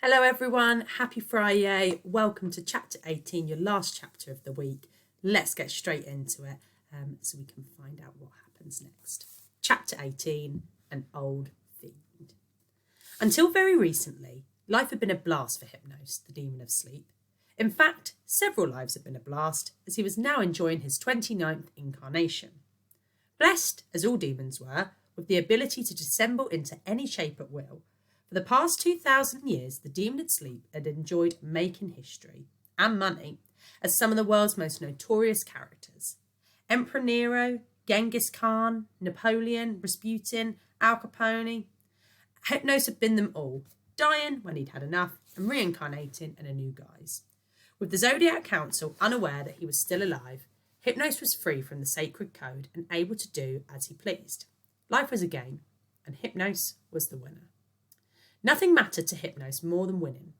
Hello everyone, happy Friday. Welcome to chapter 18, your last chapter of the week. Let's get straight into it so we can find out what happens next. Chapter 18, An Old Fiend. Until very recently, life had been a blast for Hypnos, the demon of sleep. In fact, several lives had been a blast, as he was now enjoying his 29th incarnation. Blessed, as all demons were, with the ability to dissemble into any shape at will, for the past 2,000 years, the demon of sleep had enjoyed making history and money as some of the world's most notorious characters. Emperor Nero, Genghis Khan, Napoleon, Rasputin, Al Capone. Hypnos had been them all, dying when he'd had enough and reincarnating in a new guise. With the Zodiac Council unaware that he was still alive, Hypnos was free from the sacred code and able to do as he pleased. Life was a game, and Hypnos was the winner. Nothing mattered to Hypnos more than winning.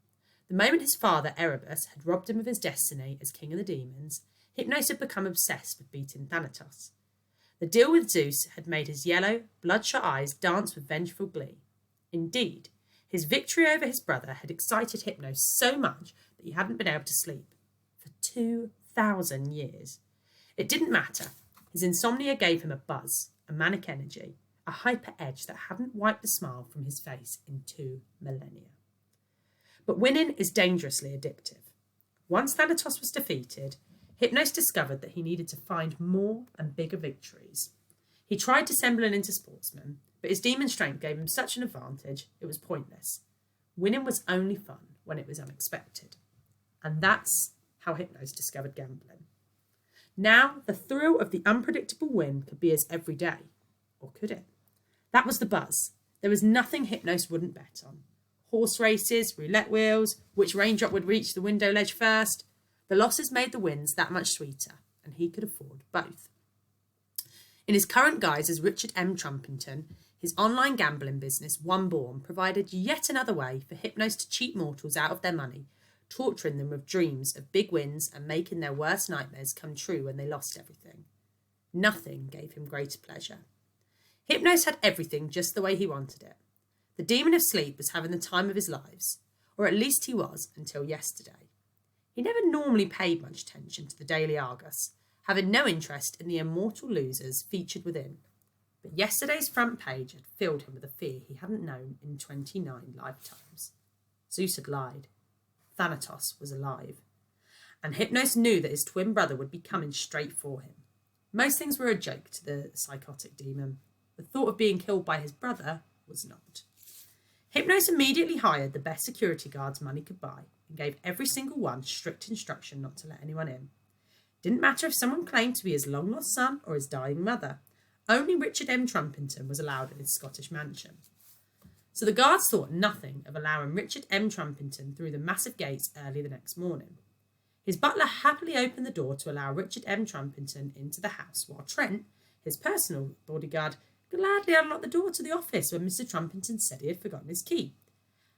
The moment his father, Erebus, had robbed him of his destiny as king of the demons, Hypnos had become obsessed with beating Thanatos. The deal with Zeus had made his yellow, bloodshot eyes dance with vengeful glee. Indeed, his victory over his brother had excited Hypnos so much that he hadn't been able to sleep for 2,000 years. It didn't matter. His insomnia gave him a buzz, a manic energy, a hyper edge that hadn't wiped the smile from his face in 2 millennia. But winning is dangerously addictive. Once Thanatos was defeated, Hypnos discovered that he needed to find more and bigger victories. He tried dissembling into sportsmen, but his demon strength gave him such an advantage it was pointless. Winning was only fun when it was unexpected. And that's how Hypnos discovered gambling. Now, the thrill of the unpredictable win could be as everyday. Or could it? That was the buzz. There was nothing Hypnos wouldn't bet on. Horse races, roulette wheels, which raindrop would reach the window ledge first. The losses made the wins that much sweeter, and he could afford both. In his current guise as Richard M. Trumpington, his online gambling business, One Born, provided yet another way for Hypnos to cheat mortals out of their money, torturing them with dreams of big wins and making their worst nightmares come true when they lost everything. Nothing gave him greater pleasure. Hypnos had everything just the way he wanted it. The demon of sleep was having the time of his lives, or at least he was until yesterday. He never normally paid much attention to the Daily Argus, having no interest in the immortal losers featured within. But yesterday's front page had filled him with a fear he hadn't known in 29 lifetimes. Zeus had lied. Thanatos was alive. And Hypnos knew that his twin brother would be coming straight for him. Most things were a joke to the psychotic demon. The thought of being killed by his brother was not. Hypnos immediately hired the best security guards money could buy and gave every single one strict instruction not to let anyone in. Didn't matter if someone claimed to be his long-lost son or his dying mother. Only Richard M. Trumpington was allowed in his Scottish mansion. So the guards thought nothing of allowing Richard M. Trumpington through the massive gates early the next morning. His butler happily opened the door to allow Richard M. Trumpington into the house, while Trent, his personal bodyguard, gladly unlocked the door to the office when Mr. Trumpington said he had forgotten his key.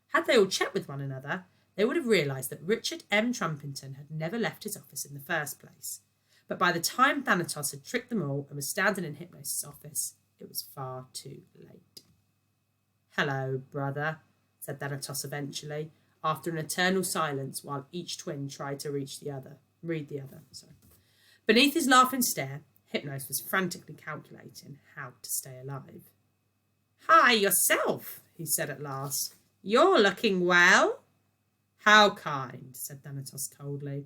Had they all checked with one another, they would have realised that Richard M. Trumpington had never left his office in the first place. But by the time Thanatos had tricked them all and was standing in Hypnos' office, it was far too late. "Hello, brother," said Thanatos eventually, after an eternal silence while each twin tried to read the other. Beneath his laughing stare, Hypnos was frantically calculating how to stay alive. "Hi, yourself," he said at last. "You're looking well." "How kind," said Thanatos coldly.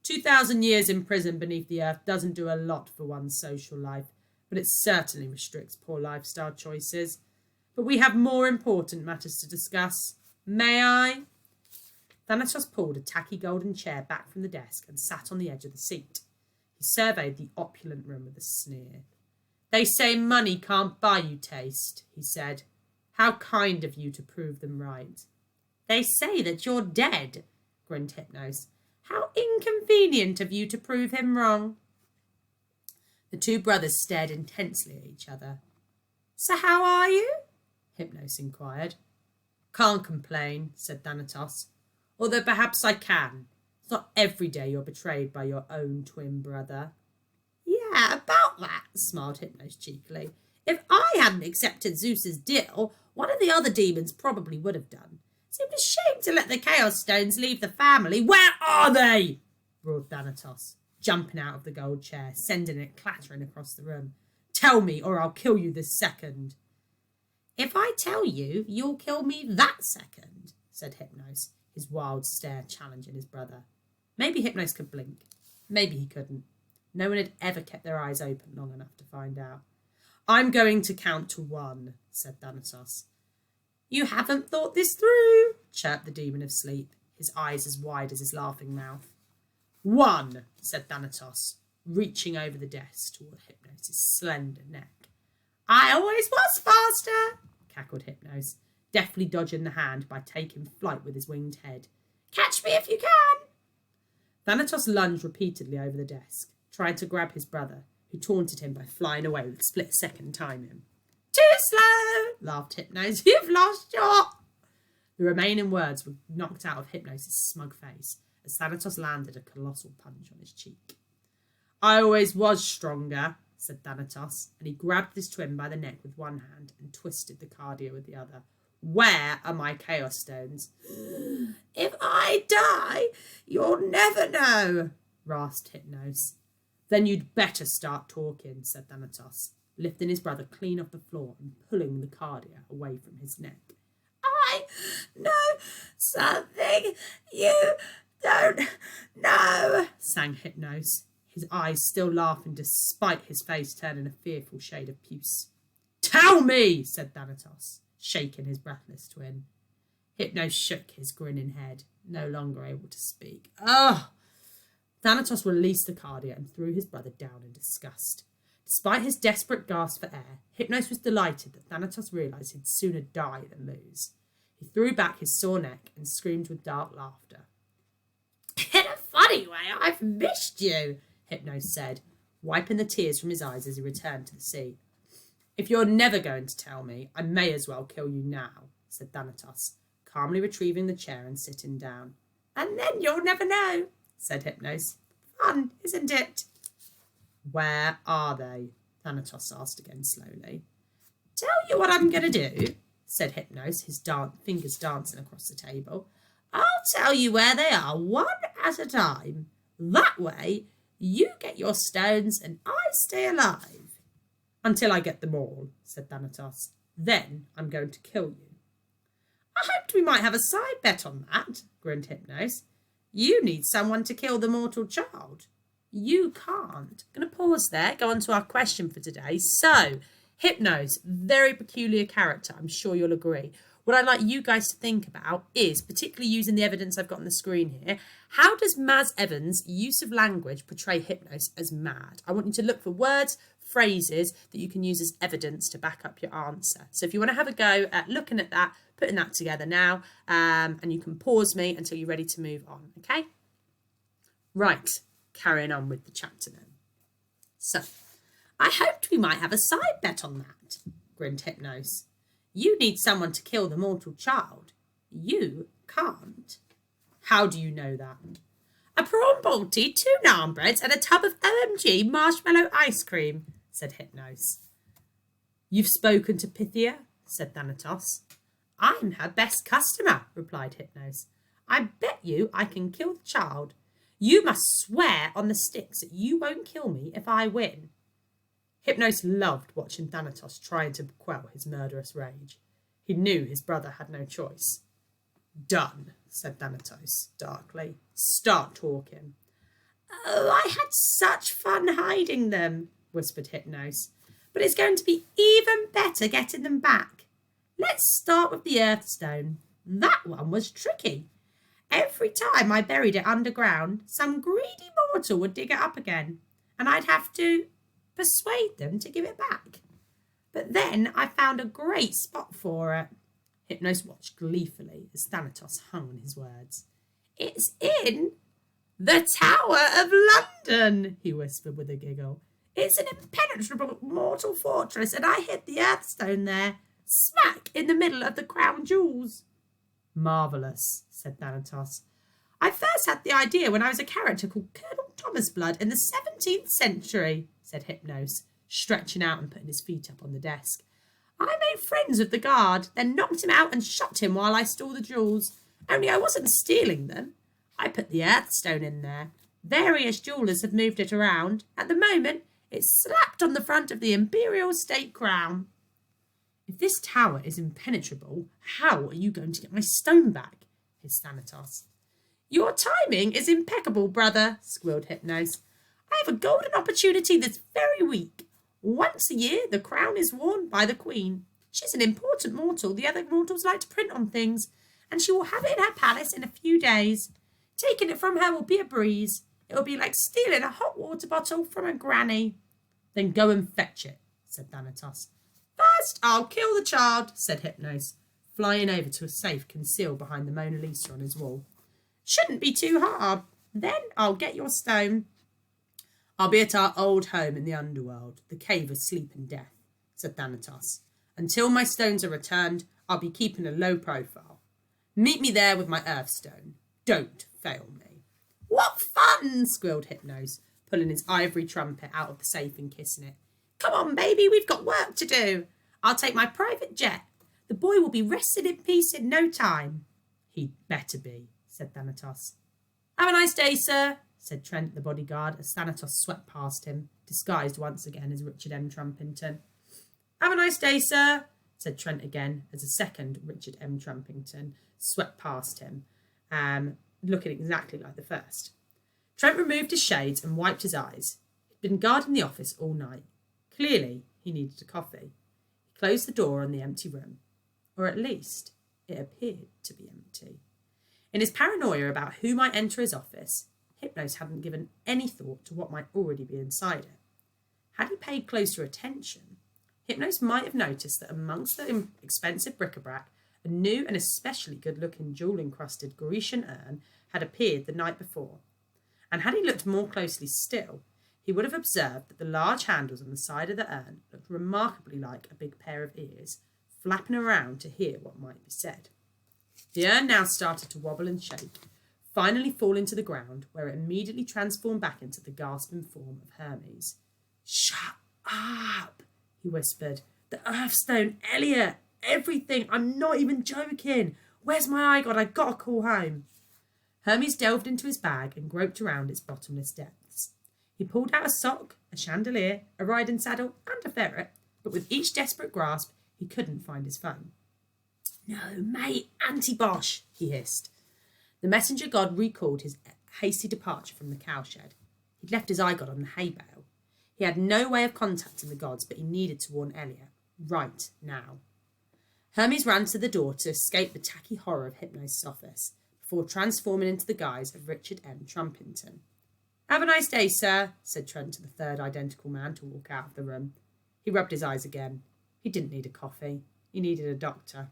2,000 years in prison beneath the earth doesn't do a lot for one's social life, but it certainly restricts poor lifestyle choices. But we have more important matters to discuss. May I?" Thanatos pulled a tacky golden chair back from the desk and sat on the edge of the seat. He surveyed the opulent room with a sneer. "They say money can't buy you taste," he said. "How kind of you to prove them right." "They say that you're dead," grinned Hypnos. "How inconvenient of you to prove him wrong." The two brothers stared intensely at each other. "So how are you?" Hypnos inquired. "Can't complain," said Thanatos. "Although perhaps I can. It's not every day you're betrayed by your own twin brother." "Yeah, about that," smiled Hypnos cheekily. "If I hadn't accepted Zeus's deal, one of the other demons probably would have done. It's Seemed a shame to let the Chaos Stones leave the family. Where are they? Roared Thanatos, jumping out of the gold chair, sending it clattering across the room. Tell me, or I'll kill you this second. If I tell you, you'll kill me that second, said Hypnos, his wild stare challenging his brother. Maybe Hypnos could blink. Maybe he couldn't. No one had ever kept their eyes open long enough to find out. I'm going to count to 1, said Thanatos. You haven't thought this through, chirped the demon of sleep, his eyes as wide as his laughing mouth. 1, said Thanatos, reaching over the desk toward Hypnos' slender neck. I always was faster, cackled Hypnos, deftly dodging the hand by taking flight with his winged head. Catch me if you can. Thanatos lunged repeatedly over the desk, trying to grab his brother, who taunted him by flying away with split-second timing. Too slow, laughed Hypnos. You've lost your... The remaining words were knocked out of Hypnos' smug face as Thanatos landed a colossal punch on his cheek. I always was stronger, said Thanatos, and he grabbed his twin by the neck with one hand and twisted the cardia with the other. Where are my Chaos Stones? If I die, you'll never know, rasped Hypnos. Then you'd better start talking, said Thanatos, lifting his brother clean off the floor and pulling the cardia away from his neck. I know something you don't know, sang Hypnos, his eyes still laughing despite his face turning a fearful shade of puce. Tell me, said Thanatos, shaking his breathless twin. Hypnos shook his grinning head, no longer able to speak. Ugh! Thanatos released the cardia and threw his brother down in disgust. Despite his desperate gasp for air, Hypnos was delighted that Thanatos realised he'd sooner die than lose. He threw back his sore neck and screamed with dark laughter. In a funny way, I've missed you, Hypnos said, wiping the tears from his eyes as he returned to the sea. If you're never going to tell me, I may as well kill you now, said Thanatos, calmly retrieving the chair and sitting down. And then you'll never know, said Hypnos. Fun, isn't it? Where are they? Thanatos asked again slowly. Tell you what I'm going to do, said Hypnos, his fingers dancing across the table. I'll tell you where they are, one at a time. That way, you get your stones and I stay alive. Until I get them all, said Thanatos. Then I'm going to kill you. I hoped we might have a side bet on that, grinned Hypnos. You need someone to kill the mortal child. You can't. I'm going to pause there, go on to our question for today. So, Hypnos, very peculiar character, I'm sure you'll agree. What I'd like you guys to think about is, particularly using the evidence I've got on the screen here, how does Maz Evans' use of language portray Hypnos as mad? I want you to look for words, phrases that you can use as evidence to back up your answer. So if you want to have a go at looking at that, putting that together now, and you can pause me until you're ready to move on, okay? Right, carrying on with the chapter then. So, I hoped we might have a side bet on that, grinned Hypnos. You need someone to kill the mortal child. You can't. How do you know that? A prawn balti, 2 naan breads and a tub of OMG marshmallow ice cream, said Hypnos. You've spoken to Pythia, said Thanatos. I'm her best customer, replied Hypnos. I bet you I can kill the child. You must swear on the sticks that you won't kill me if I win. Hypnos loved watching Thanatos trying to quell his murderous rage. He knew his brother had no choice. Done, said Thanatos darkly. Start talking. Oh, I had such fun hiding them, whispered Hypnos. But it's going to be even better getting them back. Let's start with the Earthstone. That one was tricky. Every time I buried it underground, some greedy mortal would dig it up again, and I'd have to persuade them to give it back. But then I found a great spot for it. Hypnos watched gleefully as Thanatos hung on his words. It's in the Tower of London, he whispered with a giggle. It's an impenetrable mortal fortress, and I hid the Earthstone there, smack in the middle of the crown jewels. Marvellous, said Thanatos. I first had the idea when I was a character called Colonel Thomas Blood in the 17th century, said Hypnos, stretching out and putting his feet up on the desk. I made friends with the guard, then knocked him out and shot him while I stole the jewels. Only I wasn't stealing them. I put the earthstone in there. Various jewellers have moved it around. At the moment, it's slapped on the front of the imperial state crown. If this tower is impenetrable, how are you going to get my stone back? Hissed Thanatos. Your timing is impeccable, brother, squealed Hypnos. I have a golden opportunity this very week. Once a year, the crown is worn by the queen. She's an important mortal. The other mortals like to print on things, and she will have it in her palace in a few days. Taking it from her will be a breeze. It will be like stealing a hot water bottle from a granny. Then go and fetch it, said Thanatos. First, I'll kill the child, said Hypnos, flying over to a safe concealed behind the Mona Lisa on his wall. Shouldn't be too hard. Then I'll get your stone. I'll be at our old home in the underworld, the cave of sleep and death, said Thanatos. Until my stones are returned, I'll be keeping a low profile. Meet me there with my earthstone. Don't fail me. What fun, squealed Hypnos, pulling his ivory trumpet out of the safe and kissing it. Come on, baby, we've got work to do. I'll take my private jet. The boy will be rested in peace in no time. He'd better be, said Thanatos. Have a nice day, sir, said Trent, the bodyguard, as Thanatos swept past him, disguised once again as Richard M. Trumpington. Have a nice day, sir, said Trent again, as a second Richard M. Trumpington swept past him, looking exactly like the first. Trent removed his shades and wiped his eyes. He'd been guarding the office all night. Clearly, he needed a coffee. He closed the door on the empty room, or at least it appeared to be empty. In his paranoia about who might enter his office, Hypnos hadn't given any thought to what might already be inside it. Had he paid closer attention, Hypnos might have noticed that amongst the expensive bric-a-brac, a new and especially good-looking jewel-encrusted Grecian urn had appeared the night before. And had he looked more closely still, he would have observed that the large handles on the side of the urn looked remarkably like a big pair of ears, flapping around to hear what might be said. The urn now started to wobble and shake, finally falling to the ground, where it immediately transformed back into the gasping form of Hermes. Shut up, he whispered. The Earthstone, Elliot, everything. I'm not even joking. Where's my eye god? I gotta call home. Hermes delved into his bag and groped around its bottomless depths. He pulled out a sock, a chandelier, a riding saddle, and a ferret, but with each desperate grasp, he couldn't find his phone. No, mate, anti-Bosch, he hissed. The messenger god recalled his hasty departure from the cowshed. He'd left his eye god on the hay bale. He had no way of contacting the gods, but he needed to warn Elliot, right now. Hermes ran to the door to escape the tacky horror of Hypnos' office, before transforming into the guise of Richard M. Trumpington. Have a nice day, sir, said Trent to the third identical man to walk out of the room. He rubbed his eyes again. He didn't need a coffee. He needed a doctor.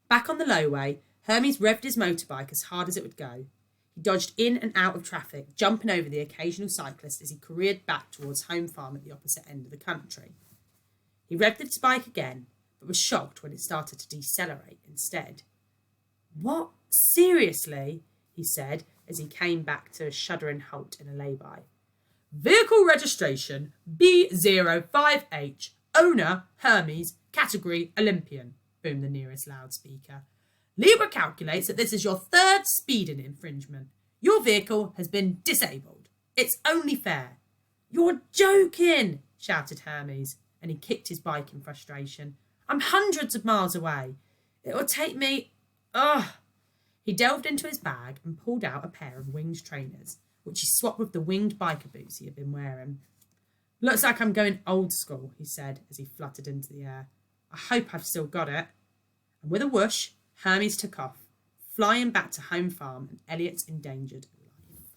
Back on the lowway, Hermes revved his motorbike as hard as it would go. He dodged in and out of traffic, jumping over the occasional cyclist as he careered back towards home farm at the opposite end of the country. He revved his bike again, but was shocked when it started to decelerate instead. What? Seriously? He said as he came back to a shuddering halt in a lay-by. Vehicle registration B05H, owner Hermes, category Olympian, boomed the nearest loudspeaker. Libra calculates that this is your third speeding infringement. Your vehicle has been disabled. It's only fair. You're joking, shouted Hermes, and he kicked his bike in frustration. I'm hundreds of miles away. It will take me... Ugh. He delved into his bag and pulled out a pair of winged trainers, which he swapped with the winged biker boots he had been wearing. Looks like I'm going old school, he said as he fluttered into the air. I hope I've still got it. And with a whoosh, Hermes took off, flying back to home farm and Elliot's endangered life.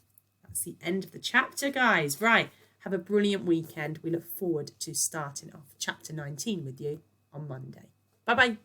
That's the end of the chapter, guys. Right, have a brilliant weekend. We look forward to starting off chapter 19 with you on Monday. Bye-bye.